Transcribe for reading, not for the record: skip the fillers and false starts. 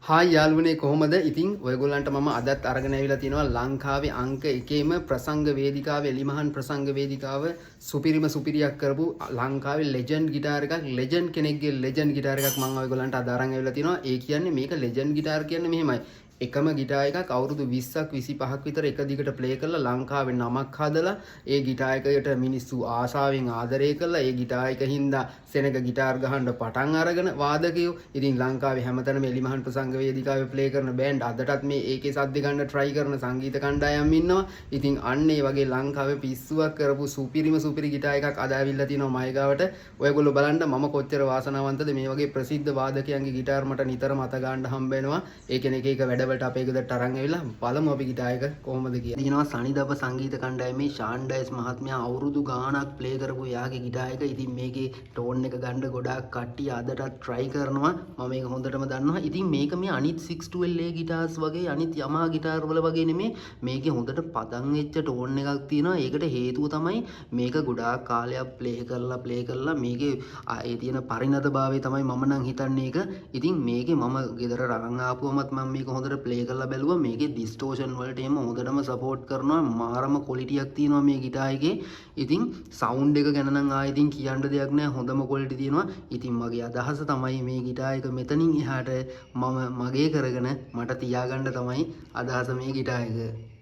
Hi යාළුවනේ කොහොමද? ඉතින් ඔයගොල්ලන්ට මම අදත් අරගෙන ඇවිල්ලා තිනවා ලංකාවේ අංක 1ේම ප්‍රසංග වේදිකාවේ එලිමහන් ප්‍රසංග වේදිකාව සුපිරියක් කරපු ලංකාවේ ලෙජන්ඩ් ගිටාර් එකක් ලෙජන්ඩ් කෙනෙක්ගේ ලෙජන්ඩ් ගිටාර් එකක් මම ඔයගොල්ලන්ට අද අරන් ඇවිල්ලා තිනවා. ඒ කියන්නේ මේක ලෙජන්ඩ් ගිටාර් කියන්නේ මෙහෙමයි. එකම ගිටාර් එකක් අවුරුදු 20ක් 25ක් විතර එක දිගට ප්ලේ කරලා ලංකාවේ නමක් හදලා ඒ ගිටාර් එකකට මිනිස්සු ආසාවෙන් ආදරය කරලා ඒ ගිටාර් එක හින්දා සෙනග ගිටාර් ගහන්න පටන් අරගෙන වාදකයෝ ඉතින් ලංකාවේ හැමතැනම එලිමහන් ප්‍රසංග වේදිකාවේ ප්ලේ කරන බෑන්ඩ් අදටත් මේ ඒකේ සද්ද ගන්න try කරන සංගීත කණ්ඩායම් ඉන්නවා. ඉතින් අන්න ඒ වගේ ලංකාවේ පිස්සුවක් කරපු සුපිරි ගිටාර් එකක් අද ආවිල්ලා තිනවා මයි ගාවට. ඔයගොල්ලෝ බලන්න මම කොච්චර වාසනාවන්තද මේ වගේ ප්‍රසිද්ධ වාදකයන්ගේ ගිටාර් මට නිතරම අත ගන්න හම්බ වෙනවා. ඒ කෙනෙක් එක වැඩවලට අපේ ගෙදරට අරන් ඇවිල්ලා බලමු අපි ගිටාර් එක කොහොමද කියලා. දිනවා සනිදබ සංගීත කණ්ඩායමේ ෂාන් ඩයස් මහත්මයා අවුරුදු ගාණක් ප්ලේ කරපු යාගේ ගිටාර් එක. ඉතින් මේකේ ටෝන් එක ගන්න ගොඩාක් කට්ටිය අදටත් try කරනවා. මම මේක හොඳටම දන්නවා. ඉතින් මේක මේ අනිත් 612A ගිටාර්ස් වගේ අනිත් Yamaha ගිටාර් වල වගේ නෙමෙයි. මේකේ හොඳට පදන් වෙච්ච ටෝන් එකක් තියෙනවා. ඒකට හේතුව තමයි මේක ගොඩාක් කාලයක් ප්ලේ කරලා මේකේ ඒ තියෙන පරිණතභාවය තමයි මම නම් හිතන්නේ ඒක. ඉතින් මේකේ මම ගෙදර අරන් ආපුවමත් මම මේක හොඳට ප්ලේ කරලා බැලුවා. මේකේ ඩිස්ටෝෂන් වලට එම හොඳටම සපෝට් කරනවා. මාරම ක්වොලිටියක් තියෙනවා මේ ගිටාර් එකේ. ඉතින් සවුන්ඩ් එක ගැන නම් ආයෙ ඉතින් කියන්න දෙයක් නැහැ. හොඳම ක්වොලිටි තියෙනවා. ඉතින් මගේ අදහස තමයි මේ ගිටාර් එක මෙතනින් එහාට මම මගේ කරගෙන මට තියාගන්න තමයි අදහස මේ ගිටාර් එක.